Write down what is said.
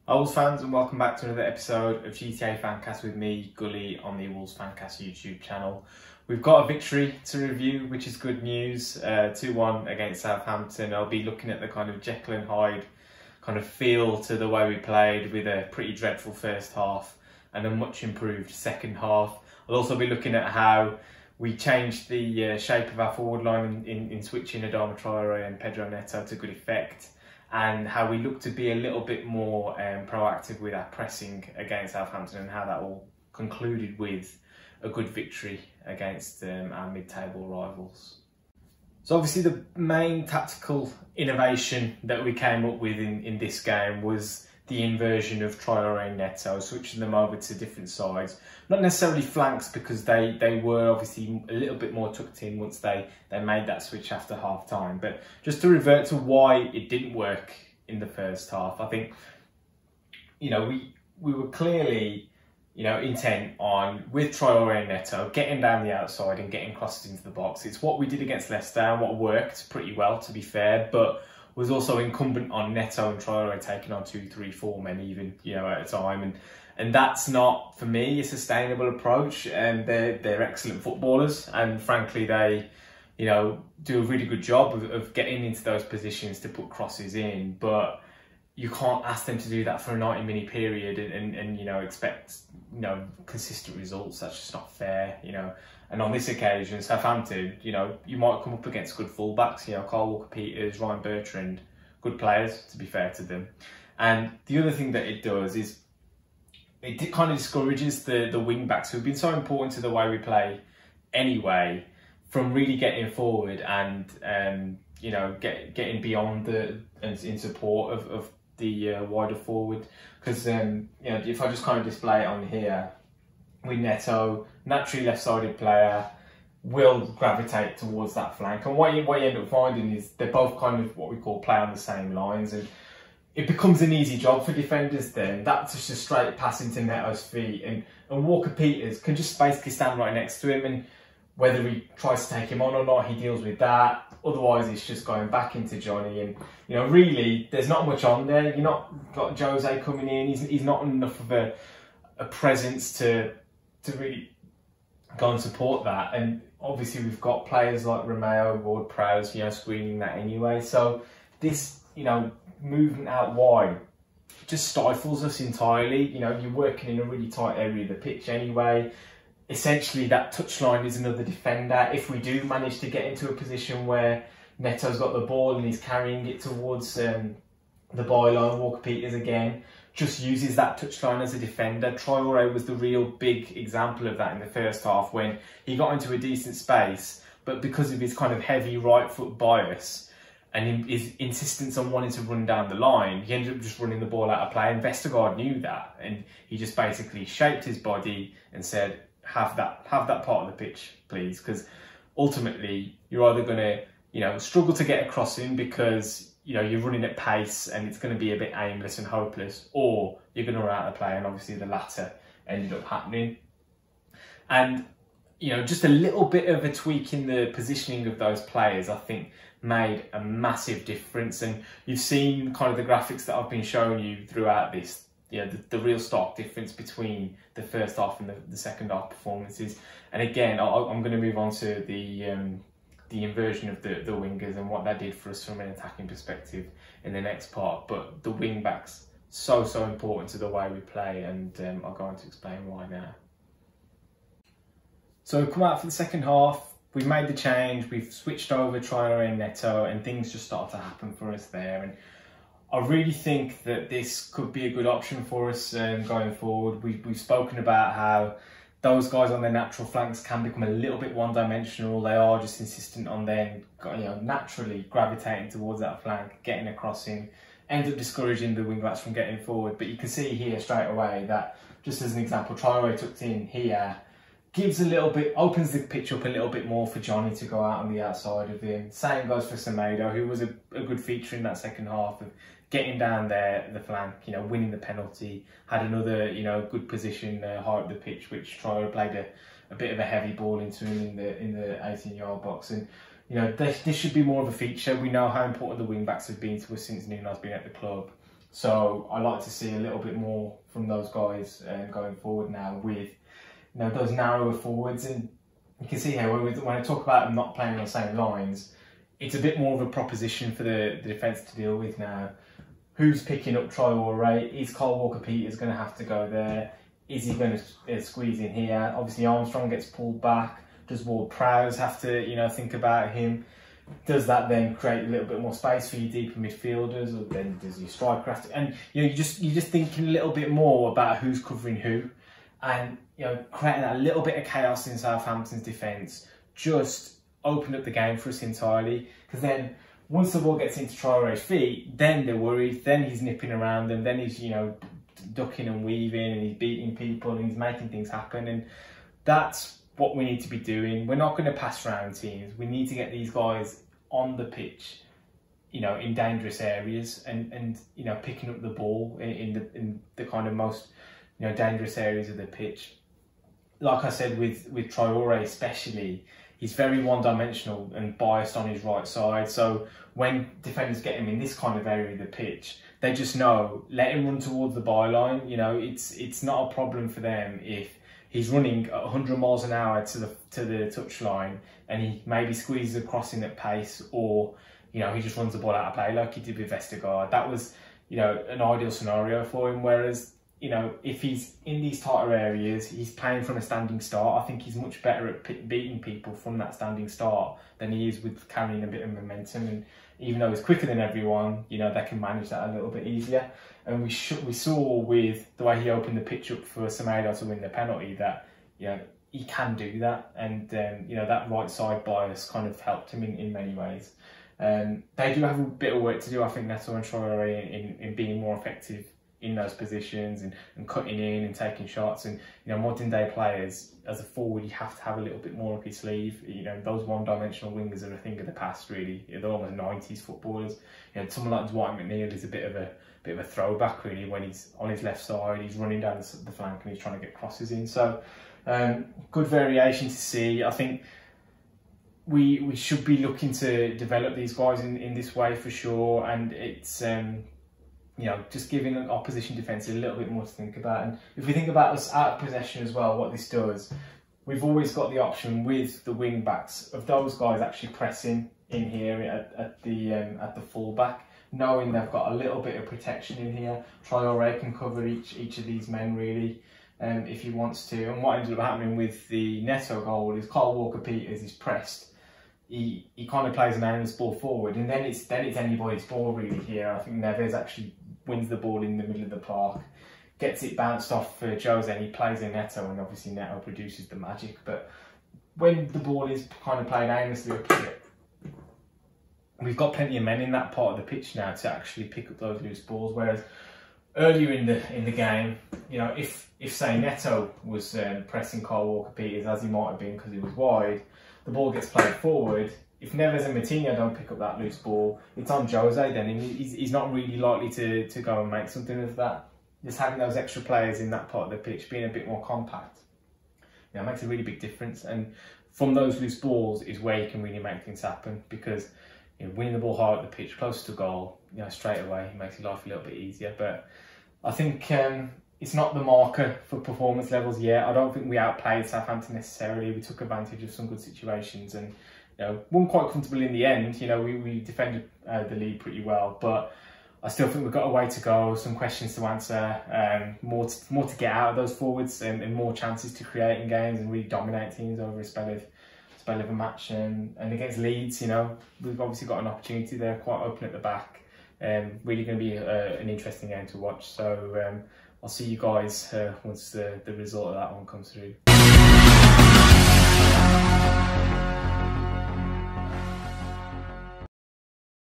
Wolves fans, and welcome back to another episode of GTA Fancast with me, Gully, on the Wolves Fancast YouTube channel. We've got a victory to review, which is good news. 2-1 against Southampton. I'll be looking at the kind of Jekyll and Hyde kind of feel to the way we played, with a pretty dreadful first half and a much improved second half. I'll also be looking at how we changed the shape of our forward line in switching Adama Traore and Pedro Neto to good effect, and how we look to be a little bit more proactive with our pressing against Southampton, and how that all concluded with a good victory against our mid-table rivals. So obviously the main tactical innovation that we came up with in this game was the inversion of Traore and Neto, switching them over to different sides. Not necessarily flanks, because they were obviously a little bit more tucked in once they made that switch after half time. But just to revert to why it didn't work in the first half, I think, we were clearly, intent on, with Traore and Neto, getting down the outside and getting crosses into the box. It's what we did against Leicester and what worked pretty well, to be fair, but was also incumbent on Neto and Traore taking on 2, 3, 4 men even, at a time. And that's not, for me, a sustainable approach. And they're excellent footballers. And frankly, they, do a really good job of getting into those positions to put crosses in. But you can't ask them to do that for a 90-minute period and expect, consistent results. That's just not fair, And on this occasion, Southampton, you might come up against good fullbacks, Kyle Walker-Peters, Ryan Bertrand, good players, to be fair to them. And the other thing that it does is it kind of discourages the wing-backs, who've been so important to the way we play anyway, from really getting forward and, getting beyond and in support of the wider forward. Because, if I just kind of display it on here, with Neto, naturally left-sided player, will gravitate towards that flank. And what you end up finding is they're both kind of what we call play on the same lines, and it becomes an easy job for defenders then. That's just a straight pass into Neto's feet, and Walker-Peters can just basically stand right next to him, and whether he tries to take him on or not, he deals with that. Otherwise, it's just going back into Johnny, and really, there's not much on there. You're not got Jose coming in. He's not enough of a presence to really go and support that. And obviously we've got players like Romeo, Ward-Prowse, screening that anyway. So this, movement out wide just stifles us entirely. You're working in a really tight area of the pitch anyway. Essentially, that touchline is another defender. If we do manage to get into a position where Neto's got the ball and he's carrying it towards the byline, Walker-Peters again just uses that touchline as a defender. Traore was the real big example of that in the first half, when he got into a decent space, but because of his kind of heavy right foot bias and his insistence on wanting to run down the line, he ended up just running the ball out of play. And Vestergaard knew that, and he just basically shaped his body and said, have that part of the pitch, please, because ultimately you're either going to struggle to get a crossing because you're running at pace and it's going to be a bit aimless and hopeless, or you're going to run out of play, and obviously the latter ended up happening. And, just a little bit of a tweak in the positioning of those players, I think, made a massive difference. And you've seen kind of the graphics that I've been showing you throughout this, the real stark difference between the first half and the second half performances. And again, I'm going to move on to the inversion of the wingers and what that did for us from an attacking perspective in the next part. But the wing backs, so important to the way we play, and I'll go on to explain why now. So we've come out for the second half, we've made the change, we've switched over Traore and Neto, and things just start to happen for us there. And I really think that this could be a good option for us going forward. We've spoken about how those guys on their natural flanks can become a little bit one-dimensional. They are just insistent on then, naturally gravitating towards that flank, getting a crossing, end up discouraging the wing-backs from getting forward. But you can see here straight away that, just as an example, Traore tucked in here, gives a little bit, opens the pitch up a little bit more for Johnny to go out on the outside of him. Same goes for Semedo, who was a good feature in that second half of getting down there the flank, winning the penalty, had another, good position high up the pitch, which Traore played a bit of a heavy ball into him in the 18-yard box. And this should be more of a feature. We know how important the wing backs have been to us since Nuno's been at the club. So I like to see a little bit more from those guys going forward now with those narrower forwards. And you can see here when I talk about them not playing on the same lines, it's a bit more of a proposition for the defence to deal with now. Who's picking up Traore? Is Kyle Walker-Peters going to have to go there? Is he going to squeeze in here? Obviously Armstrong gets pulled back. Does Ward-Prowse have to think about him? Does that then create a little bit more space for your deeper midfielders, or then does your striker have to? And you're just thinking a little bit more about who's covering who, and creating that little bit of chaos in Southampton's defence just opened up the game for us entirely. Because then once the ball gets into Traore's feet, then they're worried. Then he's nipping around them. Then he's ducking and weaving, and he's beating people, and he's making things happen. And that's what we need to be doing. We're not going to pass around teams. We need to get these guys on the pitch, in dangerous areas, and picking up the ball in the kind of most dangerous areas of the pitch. Like I said, with Traore especially, he's very one-dimensional and biased on his right side. So when defenders get him in this kind of area of the pitch, they just know, let him run towards the byline. It's not a problem for them if he's running at 100 miles an hour to the touchline, and he maybe squeezes a crossing at pace, or he just runs the ball out of play like he did with Vestergaard. That was an ideal scenario for him. Whereas if he's in these tighter areas, he's playing from a standing start. I think he's much better at beating people from that standing start than he is with carrying a bit of momentum. And even though he's quicker than everyone, they can manage that a little bit easier. And we saw with the way he opened the pitch up for Semedo to win the penalty that he can do that, and that right side bias kind of helped him in many ways. They do have a bit of work to do, I think, Neto and Traore in being more effective in those positions and cutting in and taking shots. And modern day players, as a forward, you have to have a little bit more up your sleeve. Those one-dimensional wingers are a thing of the past, really. They're almost 90s footballers. Someone like Dwight McNeil is a bit of a throwback, really, when he's on his left side, he's running down the flank and he's trying to get crosses in. So good variation to see. I think we should be looking to develop these guys in this way for sure, and it's just giving an opposition defence a little bit more to think about. And if we think about us out of possession as well, what this does, we've always got the option with the wing backs of those guys actually pressing in here at the full back, knowing they've got a little bit of protection in here. Traore can cover each of these men really, if he wants to. And what ended up happening with the Neto goal is Kyle Walker-Peters is pressed. He kind of plays an aimless ball forward, and then it's anybody's ball really here. I think Neves actually wins the ball in the middle of the park, gets it bounced off for Jose, and he plays in Neto, and obviously Neto produces the magic. But when the ball is kind of played aimlessly up here, we've got plenty of men in that part of the pitch now to actually pick up those loose balls. Whereas earlier in the game, if say Neto was pressing Kyle Walker-Peters, as he might have been because he was wide, the ball gets played forward. If Neves and Moutinho don't pick up that loose ball, it's on Jose then, and he's not really likely to go and make something of that. Just having those extra players in that part of the pitch, being a bit more compact, makes a really big difference. And from those loose balls is where you can really make things happen, because winning the ball high at the pitch, close to goal, straight away, it makes your life a little bit easier. But I think it's not the marker for performance levels yet. I don't think we outplayed Southampton necessarily. We took advantage of some good situations and won quite comfortably in the end. We defended the lead pretty well, but I still think we've got a way to go, some questions to answer, more to get out of those forwards, and more chances to create in games and really dominate teams over a spell of a match. And against Leeds, we've obviously got an opportunity there, quite open at the back. Really going to be an interesting game to watch. So I'll see you guys once the result of that one comes through.